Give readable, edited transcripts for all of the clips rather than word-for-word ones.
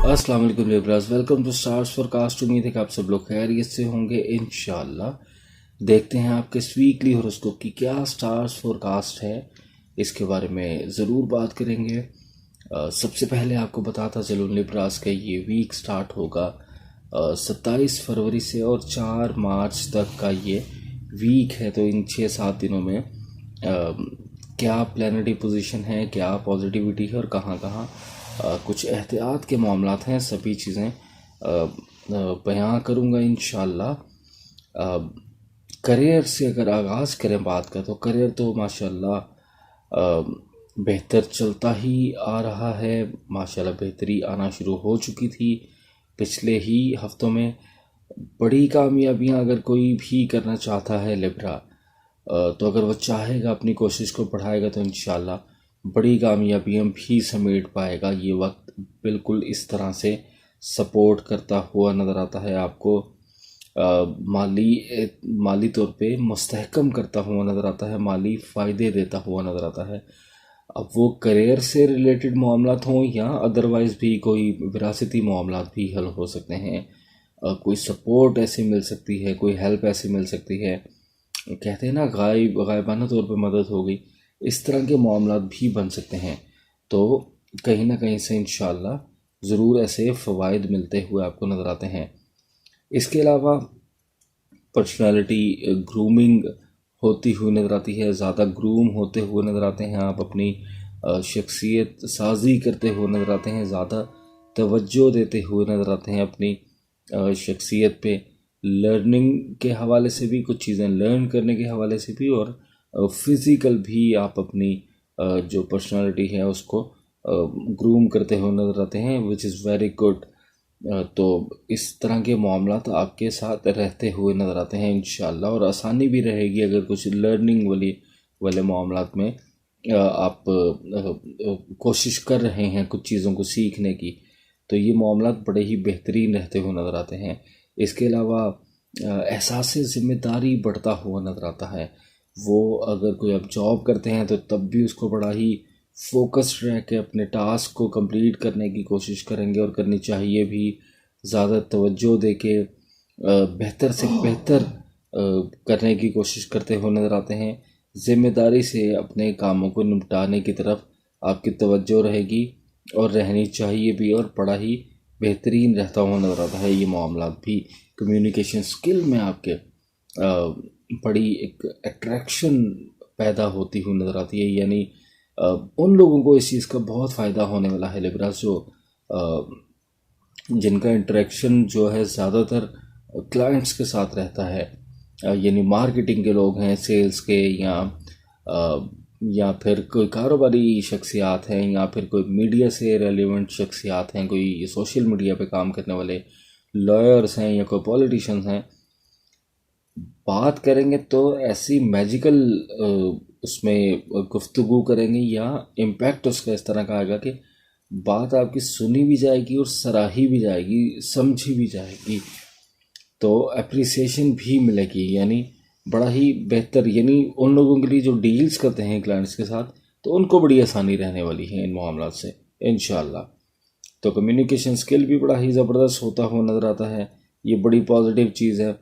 अस्सलाम वालेकुम Libras, welcome to stars forecast. उम्मीद है कि आप सब लोग खैरियत से होंगे इंशाल्लाह। देखते हैं आपके वीकली हॉरोस्कोप की क्या स्टार्स फोरकास्ट है, इसके बारे में ज़रूर बात करेंगे। सबसे पहले आपको बताता चलूँ लिब्रास का ये वीक स्टार्ट होगा 27 फरवरी से और 4 मार्च तक का ये वीक है। तो इन 6-7 दिनों में क्या प्लानिटरी पोजीशन है, क्या पॉजिटिविटी है और कहाँ कहाँ कुछ एहतियात के मामलात हैं, सभी चीज़ें बयां करूँगा इंशाल्लाह। करियर से अगर आगाज़ करें बात का, तो करियर तो माशाल्लाह बेहतर चलता ही आ रहा है। माशाल्लाह बेहतरी आना शुरू हो चुकी थी पिछले ही हफ्तों में। बड़ी कामयाबियां अगर कोई भी करना चाहता है लिब्रा, तो अगर वो चाहेगा, अपनी कोशिश को बढ़ाएगा, तो इंशाल्लाह बड़ी कामयाबियां भी समेट पाएगा। ये वक्त बिल्कुल इस तरह से सपोर्ट करता हुआ नज़र आता है आपको, माली तौर पे मुस्तहकम करता हुआ नज़र आता है, माली फ़ायदे देता हुआ नज़र आता है। अब वो करियर से रिलेटेड मामलात हों या अदरवाइज़ भी कोई विरासती मामलात भी हल हो सकते हैं। कोई सपोर्ट ऐसी मिल सकती है, कोई हेल्प ऐसी मिल सकती है, कहते हैं ना गायबाना तौर पे मदद हो गई, इस तरह के मामलात भी बन सकते हैं। तो कहीं ना कहीं से इंशाल्लाह ज़रूर ऐसे फ़वाइद मिलते हुए आपको नज़र आते हैं। इसके अलावा पर्सनालिटी ग्रूमिंग होती हुई नज़र आती है, ज़्यादा ग्रूम होते हुए नज़र आते हैं आप, अपनी शख्सियत साजी करते हुए नज़र आते हैं, ज़्यादा तवज्जो देते हुए नज़र आते हैं अपनी शख्सियत पे। लर्निंग के हवाले से भी, कुछ चीज़ें लर्न करने के हवाले से भी, और फिज़िकल भी आप अपनी जो पर्सनालिटी है उसको ग्रूम करते हुए नज़र आते हैं, विच इज़ वेरी गुड। तो इस तरह के मामलात आपके साथ रहते हुए नज़र आते हैं इंशाल्लाह, और आसानी भी रहेगी अगर कुछ लर्निंग वाले मामलात में आप कोशिश कर रहे हैं कुछ चीज़ों को सीखने की, तो ये मामलात बड़े ही बेहतरीन रहते हुए नज़र आते हैं। इसके अलावा एहसास ज़िम्मेदारी बढ़ता हुआ नज़र आता है। वो अगर कोई अब जॉब करते हैं तो तब भी उसको बड़ा ही फोकस्ड रह के अपने टास्क को कंप्लीट करने की कोशिश करेंगे, और करनी चाहिए भी। ज़्यादा तवज्जो दे के बेहतर से बेहतर करने की कोशिश करते हुए नज़र आते हैं। ज़िम्मेदारी से अपने कामों को निपटाने की तरफ आपकी तवज्जो रहेगी और रहनी चाहिए भी, और बड़ा ही बेहतरीन रहता हुआ नज़र आता है ये मामला भी। कम्युनिकेशन स्किल में आपके बड़ी एक अट्रैक्शन पैदा होती हुई नज़र आती है, यानी उन लोगों को इस चीज़ का बहुत फ़ायदा होने वाला है लिब्रास, जो जिनका इंटरेक्शन जो है ज़्यादातर क्लाइंट्स के साथ रहता है, यानी मार्केटिंग के लोग हैं, सेल्स के, या फिर कोई कारोबारी शख्सियात हैं, या फिर कोई मीडिया से रेलिवेंट शख्सियात हैं, कोई सोशल मीडिया पे काम करने वाले लॉयर्स हैं, या कोई पॉलिटिशियंस हैं। बात करेंगे तो ऐसी मैजिकल उसमें गुफ्तगू करेंगे, या इम्पैक्ट उसका इस तरह का आएगा कि बात आपकी सुनी भी जाएगी और सराही भी जाएगी, समझी भी जाएगी, तो अप्रिसिएशन भी मिलेगी। यानी बड़ा ही बेहतर, यानी उन लोगों के लिए जो डील्स करते हैं क्लाइंट्स के साथ, तो उनको बड़ी आसानी रहने वाली है इन मामलों से इंशाल्लाह। तो कम्युनिकेशन स्किल भी बड़ा ही ज़बरदस्त होता हुआ नज़र आता है, ये बड़ी पॉजिटिव चीज़ है।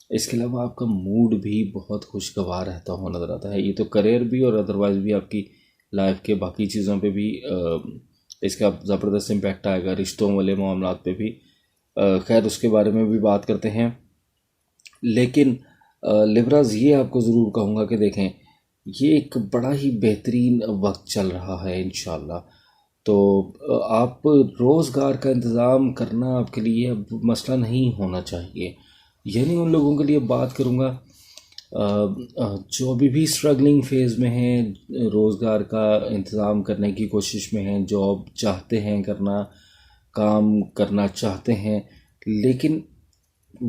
इसके अलावा आपका मूड भी बहुत खुशगवार रहता हुआ नज़र आता है। ये तो करियर भी और अदरवाइज़ भी आपकी लाइफ के बाकी चीज़ों पे भी इसका ज़बरदस्त इम्पैक्ट आएगा, रिश्तों वाले मामलात पे भी। खैर उसके बारे में भी बात करते हैं, लेकिन लिब्रास ये आपको ज़रूर कहूँगा कि देखें, ये एक बड़ा ही बेहतरीन वक्त चल रहा है इंशाल्लाह। तो आप रोज़गार का इंतज़ाम करना आपके लिए अब मसला नहीं होना चाहिए। यानी उन लोगों के लिए बात करूँगा जो अभी भी स्ट्रगलिंग फेज़ में हैं, रोज़गार का इंतज़ाम करने की कोशिश में हैं, जॉब चाहते हैं करना, काम करना चाहते हैं, लेकिन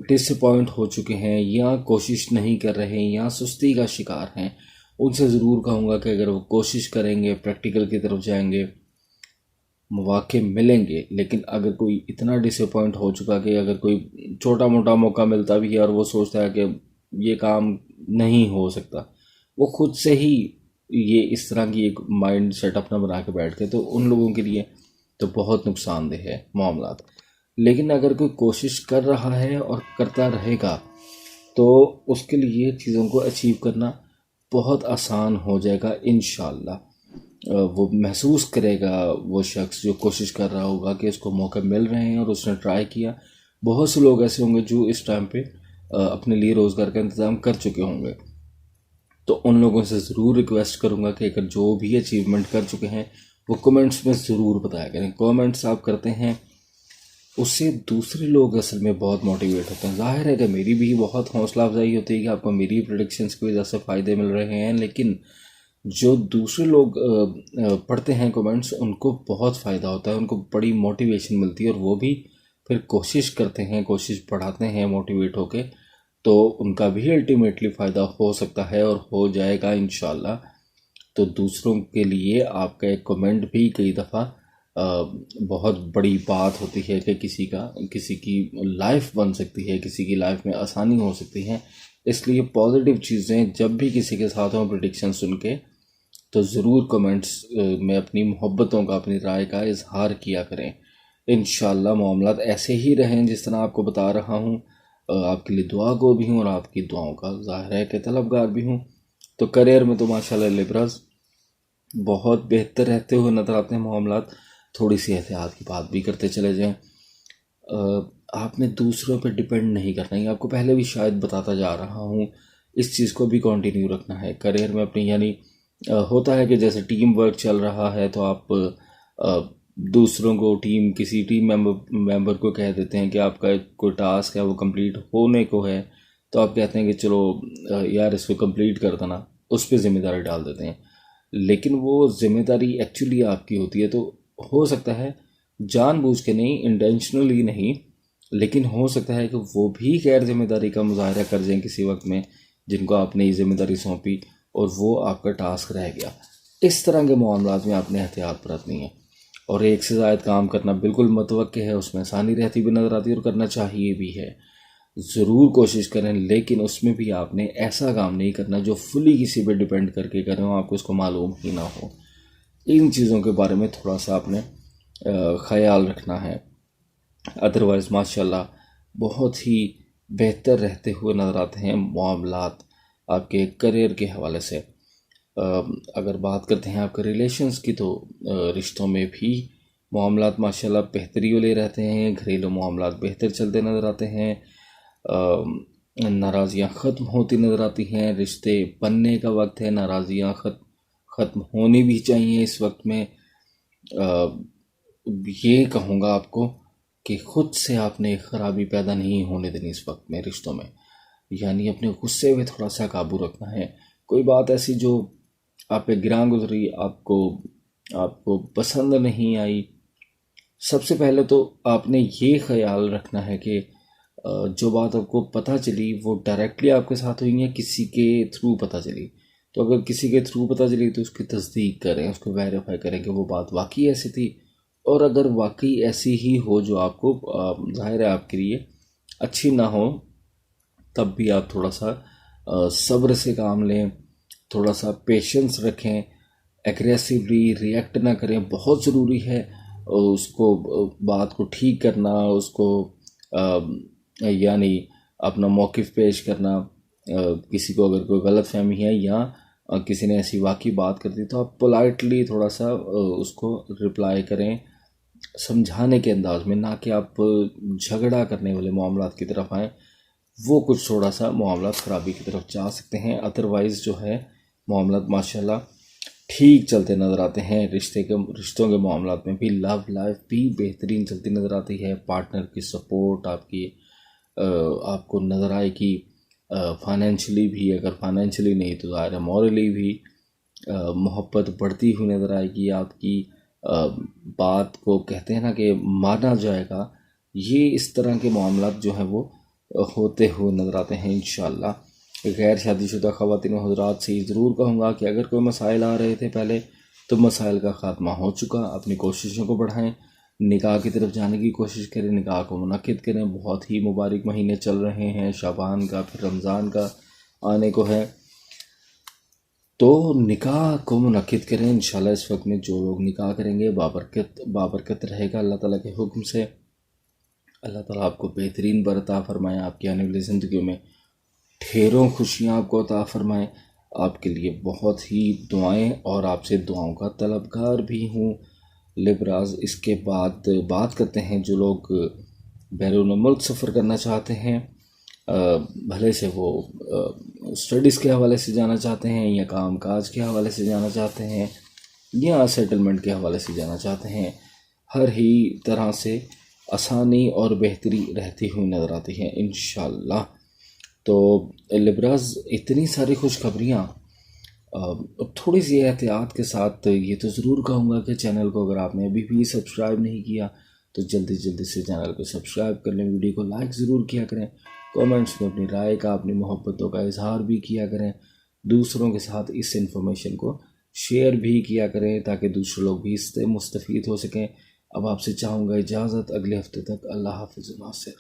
डिसअपॉइंट हो चुके हैं, या कोशिश नहीं कर रहे हैं, या सुस्ती का शिकार हैं। उनसे ज़रूर कहूँगा कि अगर वो कोशिश करेंगे, प्रैक्टिकल की तरफ जाएंगे, मौके मिलेंगे। लेकिन अगर कोई इतना डिसअपॉइंट हो चुका कि अगर कोई छोटा मोटा मौका मिलता भी है और वो सोचता है कि ये काम नहीं हो सकता, वो खुद से ही ये इस तरह की एक माइंड सेट अपना बना के बैठते, तो उन लोगों के लिए तो बहुत नुकसानदेह है मामला। लेकिन अगर कोई कोशिश कर रहा है और करता रहेगा तो उसके लिए चीज़ों को अचीव करना बहुत आसान हो जाएगा इंशाल्लाह। वो महसूस करेगा वो शख्स जो कोशिश कर रहा होगा कि उसको मौके मिल रहे हैं और उसने ट्राई किया। बहुत से लोग ऐसे होंगे जो इस टाइम पे अपने लिए रोज़गार का इंतज़ाम कर चुके होंगे, तो उन लोगों से ज़रूर रिक्वेस्ट करूँगा कि अगर जो भी अचीवमेंट कर चुके हैं वो कमेंट्स में ज़रूर बताया करें। कमेंट्स आप करते हैं उससे दूसरे लोग असल में बहुत मोटिवेट होते हैं। ज़ाहिर है कि मेरी भी बहुत हौसला अफजाई होती है कि आपको मेरी प्रेडिक्शंस की वजह से फ़ायदे मिल रहे हैं, लेकिन जो दूसरे लोग पढ़ते हैं कमेंट्स उनको बहुत फ़ायदा होता है, उनको बड़ी मोटिवेशन मिलती है और वो भी फिर कोशिश करते हैं, कोशिश बढ़ाते हैं मोटिवेट होके, तो उनका भी अल्टीमेटली फ़ायदा हो सकता है और हो जाएगा इंशाल्लाह। तो दूसरों के लिए आपका एक कमेंट भी कई दफ़ा बहुत बड़ी बात होती है कि किसी की लाइफ बन सकती है, किसी की लाइफ में आसानी हो सकती है। इसलिए पॉजिटिव चीज़ें जब भी किसी के साथ हों प्रेडिक्शन सुन के, तो ज़रूर कमेंट्स में अपनी मोहब्बतों का, अपनी राय का इजहार किया करें। इंशाल्लाह मामलात ऐसे ही रहें जिस तरह आपको बता रहा हूँ। आपके लिए दुआ गो भी हूँ और आपकी दुआओं का ज़ाहिर है कि तलबगार भी हूँ। तो करियर में तो माशाल्लाह लिब्रास बहुत बेहतर रहते हुए नज़र आते हैं मामलात। थोड़ी सी एहतियात की बात भी करते चले जाएं। आपने दूसरों पर डिपेंड नहीं करना, ये आपको पहले भी शायद बताता जा रहा हूँ, इस चीज़ को भी कंटिन्यू रखना है करियर में अपनी। यानी होता है कि जैसे टीम वर्क चल रहा है तो आप दूसरों को किसी टीम मेंबर को कह देते हैं कि आपका कोई टास्क है वो कंप्लीट होने को है, तो आप कहते हैं कि चलो यार इसको कंप्लीट कर देना, उस पर जिम्मेदारी डाल देते हैं। लेकिन वो जिम्मेदारी एक्चुअली आपकी होती है, तो हो सकता है जानबूझ के नहीं, इंटेंशनली नहीं, लेकिन हो सकता है कि वो भी गैर जिम्मेदारी का मुजाहरा कर जाएं किसी वक्त में जिनको आपने ये जिम्मेदारी सौंपी और वो आपका टास्क रह गया। इस तरह के मामलात में आपने एहतियात बरतनी है। और एक से ज़ायद काम करना बिल्कुल मुतवक्किल है, उसमें आसानी रहती भी नज़र आती है और करना चाहिए भी है। ज़रूर कोशिश करें, लेकिन उसमें भी आपने ऐसा काम नहीं करना जो फुली किसी पे डिपेंड करके करें हो, आपको इसको मालूम ही ना हो। इन चीज़ों के बारे में थोड़ा सा आपने ख्याल रखना है। अदरवाइज़ माशाल्लाह बहुत ही बेहतर रहते हुए नज़र आते हैं मामलात आपके करियर के हवाले से। अगर बात करते हैं आपके रिलेशंस की, तो रिश्तों में भी मामलात माशाल्लाह बेहतरी वाले रहते हैं। घरेलू मामलात बेहतर चलते नज़र आते हैं। नाराज़ियाँ ख़त्म होती नज़र आती हैं। रिश्ते बनने का वक्त है, नाराज़ियाँ ख़त्म होनी भी चाहिए इस वक्त में। ये कहूँगा आपको कि ख़ुद से आपने ख़राबी पैदा नहीं होने देनी इस वक्त में रिश्तों में। यानी अपने गुस्से में थोड़ा सा काबू रखना है। कोई बात ऐसी जो आप पे गिरां गुजरी, आपको पसंद नहीं आई, सबसे पहले तो आपने ये ख्याल रखना है कि जो बात आपको पता चली वो डायरेक्टली आपके साथ हुई या किसी के थ्रू पता चली। तो अगर किसी के थ्रू पता चली तो उसकी तस्दीक करें, उसको वेरीफाई करें कि वो बात वाकई ऐसी थी। और अगर वाकई ऐसी ही हो जो आपको ज़ाहिर है आपके लिए अच्छी ना हो, तब भी आप थोड़ा सा सब्र से काम लें, थोड़ा सा पेशेंस रखें, एग्रेसिवली रिएक्ट ना करें। बहुत ज़रूरी है उसको बात को ठीक करना, उसको यानी अपना मौक़िफ़ पेश करना। किसी को अगर कोई गलत फहमी है या किसी ने ऐसी वाकई बात कर दी तो आप पोलाइटली थोड़ा सा उसको रिप्लाई करें, समझाने के अंदाज में, ना कि आप झगड़ा करने वाले मामलात की तरफ आएँ। वो कुछ थोड़ा सा मामला ख़राबी की तरफ जा सकते हैं। अदरवाइज़ जो है मामला माशाल्लाह ठीक चलते नज़र आते हैं। रिश्तों के मामलात में भी लव लाइफ भी बेहतरीन चलती नज़र आती है। पार्टनर की सपोर्ट आपको नज़र आएगी। फाइनेंशियली भी, अगर फाइनेंशियली नहीं तो ज़ाहिर है मॉरली भी मोहब्बत बढ़ती हुई नज़र आएगी। आपकी बात को कहते हैं ना कि माना जाएगा। ये इस तरह के मामलात जो हैं वो होते हुए नज़र आते हैं इंशाल्लाह। गैर शादीशुदा ख़वातीन व हज़रात से ज़रूर कहूँगा कि अगर कोई मसाइल आ रहे थे पहले, तो मसाइल का ख़ात्मा हो चुका। अपनी कोशिशों को बढ़ाएं, निकाह की तरफ जाने की कोशिश करें, निकाह को मुनक्किद करें। बहुत ही मुबारक महीने चल रहे हैं, शाबान का फिर रमज़ान का आने को है। तो निकाह को मुनक्किद करें इंशाल्लाह। इस वक्त में जो लोग निकाह करेंगे बाबरकत रहेगा अल्लाह ताला के हुक्म से। अल्लाह ताला आपको बेहतरीन बरता फरमाए, आपकी आने वाली ज़िंदगी में ढेरों खुशियाँ आपको अता फरमाए। आपके लिए बहुत ही दुआएं और आपसे दुआओं का तलबगार भी हूँ। लिब्राज, इसके बाद बात करते हैं जो लोग बैरून मुल्क सफ़र करना चाहते हैं, भले से वो स्टडीज़ के हवाले से जाना चाहते हैं या काम काज के हवाले से जाना चाहते हैं या सेटलमेंट के हवाले से जाना चाहते हैं, हर ही तरह से आसानी और बेहतरी रहती हुई नज़र आती है इंशाल्लाह। तो लिब्राज, इतनी सारी खुशखबरियाँ, थोड़ी सी एहतियात के साथ ये तो ज़रूर कहूँगा कि चैनल को अगर आपने अभी भी सब्सक्राइब नहीं किया तो जल्दी जल्दी से चैनल को सब्सक्राइब कर लें, वीडियो को लाइक ज़रूर किया करें, कमेंट्स में अपनी राय का, अपनी मोहब्बतों का इजहार भी किया करें, दूसरों के साथ इस इन्फॉर्मेशन को शेयर भी किया करें ताकि दूसरे लोग भी इससे मुस्तफ़ीद हो सकें। अब आपसे चाहूँगा इजाज़त, अगले हफ्ते तक अल्लाह हाफ़िज़ नासिर।